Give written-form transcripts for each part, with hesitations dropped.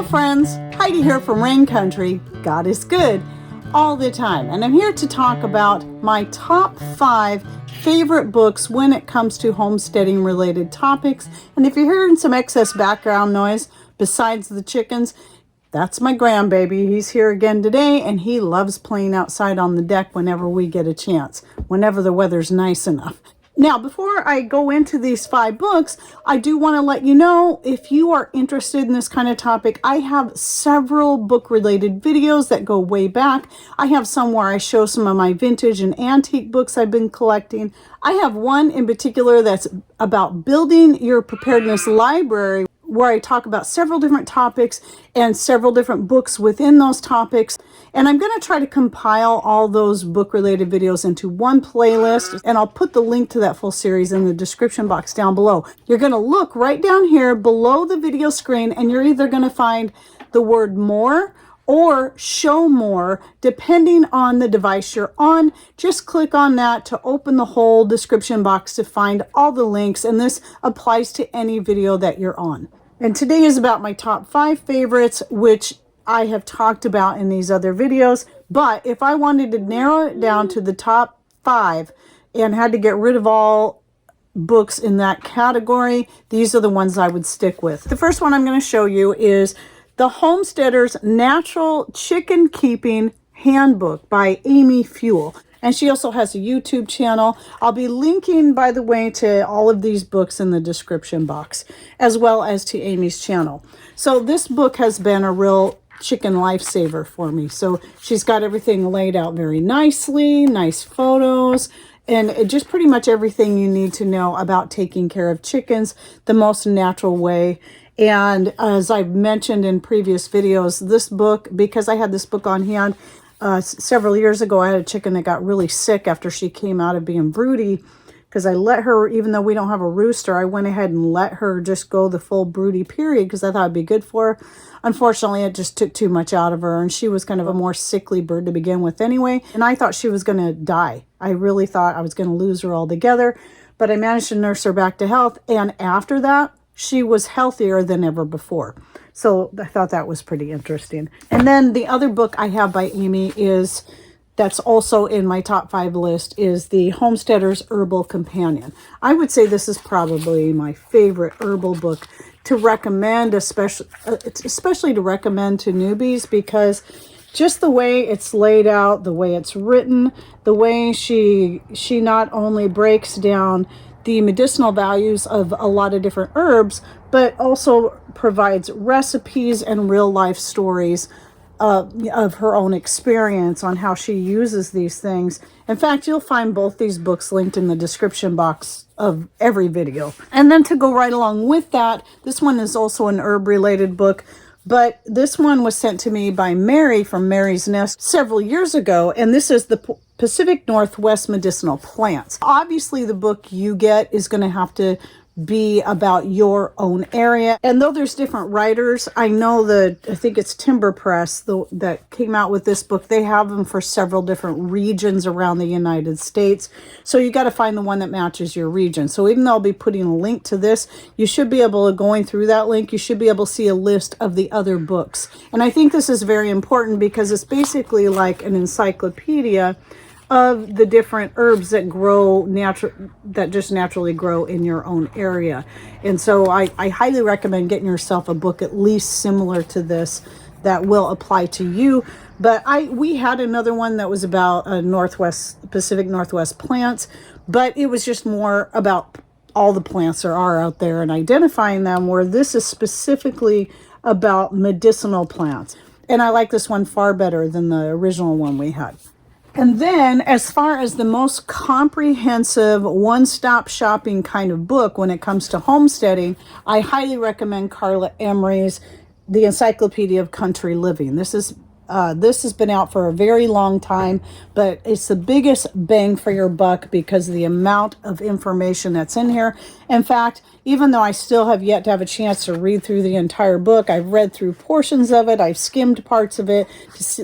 friends, Heidi here from Rain Country. God is good all the time, and I'm here to talk about my top 5 favorite books when it comes to homesteading related topics. And if you're hearing some excess background noise besides the chickens, that's my grandbaby. He's here again today, and he loves playing outside on the deck whenever we get a chance, whenever the weather's nice enough. Now, before I go into these 5 books, I do want to let you know, if you are interested in this kind of topic, I have several book-related videos that go way back. I have some where I show some of my vintage and antique books I've been collecting. I have one in particular that's about building your preparedness library, where I talk about several different topics and several different books within those topics. And I'm going to try to compile all those book-related videos into one playlist, and I'll put the link to that full series in the description box down below. You're going to look right down here below the video screen, and you're either going to find the word more or show more, depending on the device you're on. Just click on that to open the whole description box to find all the links, and this applies to any video that you're on. And today is about my top 5 favorites, which I have talked about in these other videos. But if I wanted to narrow it down to the top 5 and had to get rid of all books in that category, these are the ones I would stick with. The first one I'm going to show you is The Homesteader's Natural Chicken Keeping Handbook by Amy Fuel. And she also has a YouTube channel. I'll be linking, by the way, to all of these books in the description box, as well as to Amy's channel. So this book has been a real chicken lifesaver for me. So she's got everything laid out very nicely, nice photos, and just pretty much everything you need to know about taking care of chickens the most natural way. And as I've mentioned in previous videos, this book, because I had this book on hand several years ago, I had a chicken that got really sick after she came out of being broody, because I let her, even though we don't have a rooster, I went ahead and let her just go the full broody period because I thought it'd be good for her. Unfortunately, it just took too much out of her, and she was kind of a more sickly bird to begin with anyway, and I thought she was going to die. I really thought I was going to lose her altogether, but I managed to nurse her back to health, and after that, she was healthier than ever before. So I thought that was pretty interesting. And then the other book I have by Amy is, that's also in my top 5 list, is The Homesteader's Herbal Companion. I would say this is probably my favorite herbal book to recommend, especially to recommend to newbies, because just the way it's laid out, the way it's written, the way she not only breaks down the medicinal values of a lot of different herbs, but also provides recipes and real life stories of her own experience on how she uses these things. In fact, you'll find both these books linked in the description box of every video. And then to go right along with that, this one is also an herb related book, but this one was sent to me by Mary from Mary's Nest several years ago, and this is the Pacific Northwest Medicinal Plants. Obviously, the book you get is going to have to be about your own area. And though there's different writers, I know that, I think it's Timber Press that came out with this book. They have them for several different regions around the United States. So you got to find the one that matches your region. So even though I'll be putting a link to this, you should be able to, going through that link, you should be able to see a list of the other books. And I think this is very important because it's basically like an encyclopedia of the different herbs that grow that just naturally grow in your own area. And so I highly recommend getting yourself a book at least similar to this that will apply to you. But we had another one that was about Pacific Northwest plants, but it was just more about all the plants there are out there and identifying them, where this is specifically about medicinal plants. And I like this one far better than the original one we had. And then, as far as the most comprehensive one-stop shopping kind of book when it comes to homesteading, I highly recommend Carla Emery's The Encyclopedia of Country Living. This has been out for a very long time, but it's the biggest bang for your buck because of the amount of information that's in here. In fact, even though I still have yet to have a chance to read through the entire book, I've read through portions of it, I've skimmed parts of it,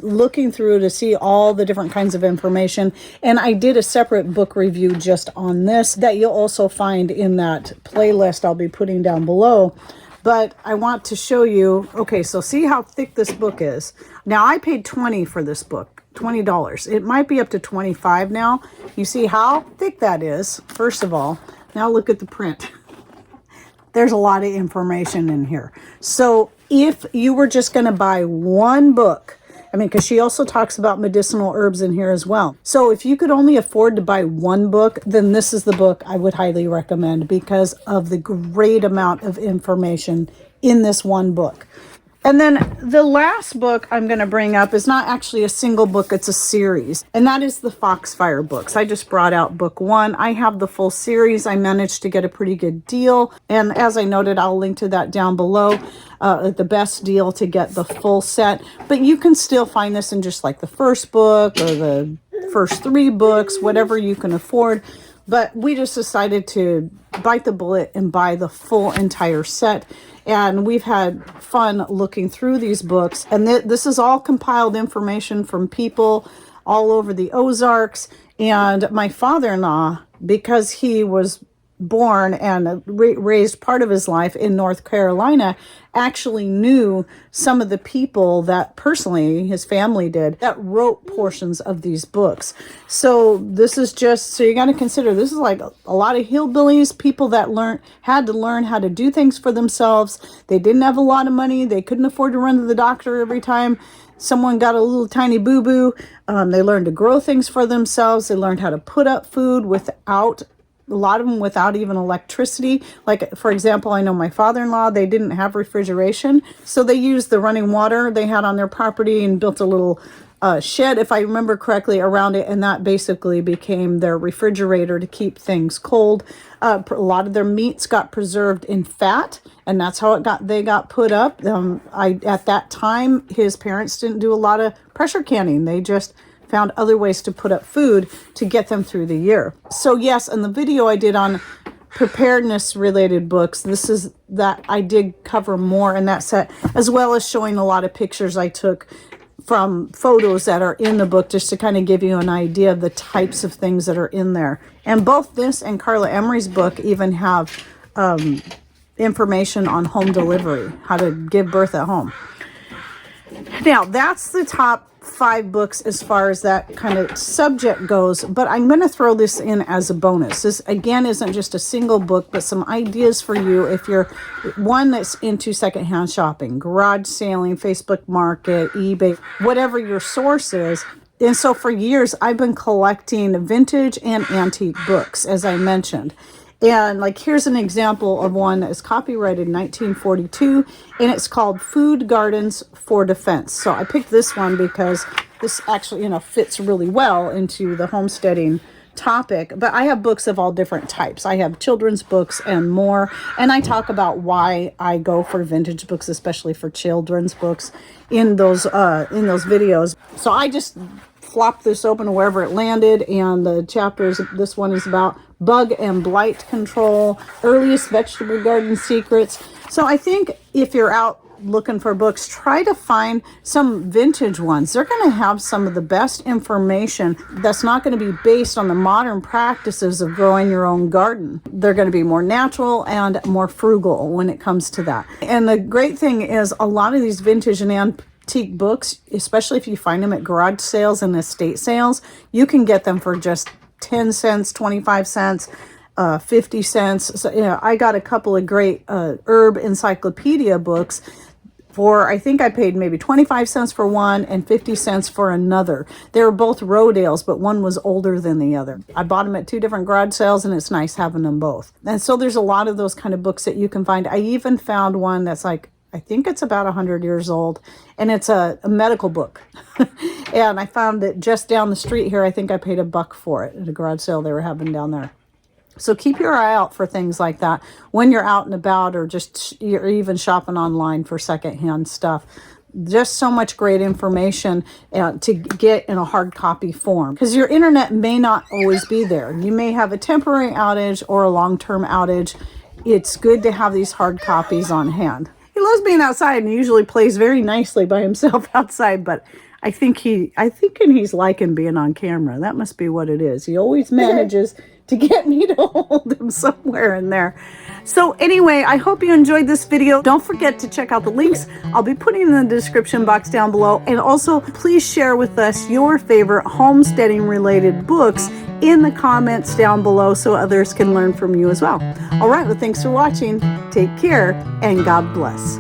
looking through to see all the different kinds of information. And I did a separate book review just on this that you'll also find in that playlist I'll be putting down below. But I want to show you, okay, so see how thick this book is. Now I paid $20 for this book, $20. It might be up to $25 now. You see how thick that is, first of all. Now look at the print. There's a lot of information in here. So if you were just going to buy one book, I mean, because she also talks about medicinal herbs in here as well. So if you could only afford to buy one book, then this is the book I would highly recommend because of the great amount of information in this one book. And then the last book I'm going to bring up is not actually a single book, it's a series. And that is the Foxfire Books. I just brought out book 1. I have the full series. I managed to get a pretty good deal. And as I noted, I'll link to that down below. The best deal to get the full set. But you can still find this in just like the first book or the first 3 books, whatever you can afford. But we just decided to bite the bullet and buy the full entire set. And we've had fun looking through these books. And this is all compiled information from people all over the Ozarks. And my father-in-law, because he was born and raised part of his life in North Carolina, actually knew some of the people that personally his family did that wrote portions of these books. So this is just, so you got to consider, this is like a lot of hillbillies, people that had to learn how to do things for themselves. They didn't have a lot of money. They couldn't afford to run to the doctor every time someone got a little tiny boo-boo. They learned to grow things for themselves. They learned how to put up food without, a lot of them without even electricity. Like, for example, I know my father-in-law, they didn't have refrigeration. So they used the running water they had on their property and built a little shed, if I remember correctly, around it. And that basically became their refrigerator to keep things cold. A lot of their meats got preserved in fat, and that's how they got put up. At that time, his parents didn't do a lot of pressure canning. They just found other ways to put up food to get them through the year. So yes, in the video I did on preparedness related books, this is that I did cover more in that set, as well as showing a lot of pictures I took from photos that are in the book, just to kind of give you an idea of the types of things that are in there. And both this and Carla Emery's book even have information on home delivery, how to give birth at home. Now, that's the top 5 books as far as that kind of subject goes, but I'm going to throw this in as a bonus. This, again, isn't just a single book, but some ideas for you if you're one that's into secondhand shopping, garage sailing, Facebook Market, eBay, whatever your source is. And so for years, I've been collecting vintage and antique books, as I mentioned. And like, here's an example of one that's copyrighted 1942, and it's called Food Gardens for Defense. So I picked this one because this actually, fits really well into the homesteading topic. But I have books of all different types. I have children's books and more. And I talk about why I go for vintage books, especially for children's books, in those videos. So I just flopped this open wherever it landed, and the chapters, this one is about bug and blight control, earliest vegetable garden secrets. So I think if you're out looking for books, try to find some vintage ones. They're going to have some of the best information that's not going to be based on the modern practices of growing your own garden. They're going to be more natural and more frugal when it comes to that. And the great thing is, a lot of these vintage and antique books, especially if you find them at garage sales and estate sales, you can get them for just 10 cents, 25 cents, 50 cents. So, I got a couple of great herb encyclopedia books for, I think I paid maybe 25 cents for one and 50 cents for another. They were both Rodales, but one was older than the other. I bought them at 2 different garage sales, and it's nice having them both. And so there's a lot of those kind of books that you can find. I even found one that's like, I think it's about 100 years old, and it's a medical book. And I found it just down the street here. I think I paid $1 for it at a garage sale they were having down there. So keep your eye out for things like that when you're out and about, or just you're even shopping online for secondhand stuff. Just so much great information to get in a hard copy form, because your internet may not always be there. You may have a temporary outage or a long-term outage. It's good to have these hard copies on hand. He loves being outside and usually plays very nicely by himself outside, but I think he's liking being on camera. That must be what it is. He always manages to get me to hold him somewhere in there. So anyway, I hope you enjoyed this video. Don't forget to check out the links I'll be putting in the description box down below. And also, please share with us your favorite homesteading related books in the comments down below so others can learn from you as well. All right, well, thanks for watching. Take care and God bless.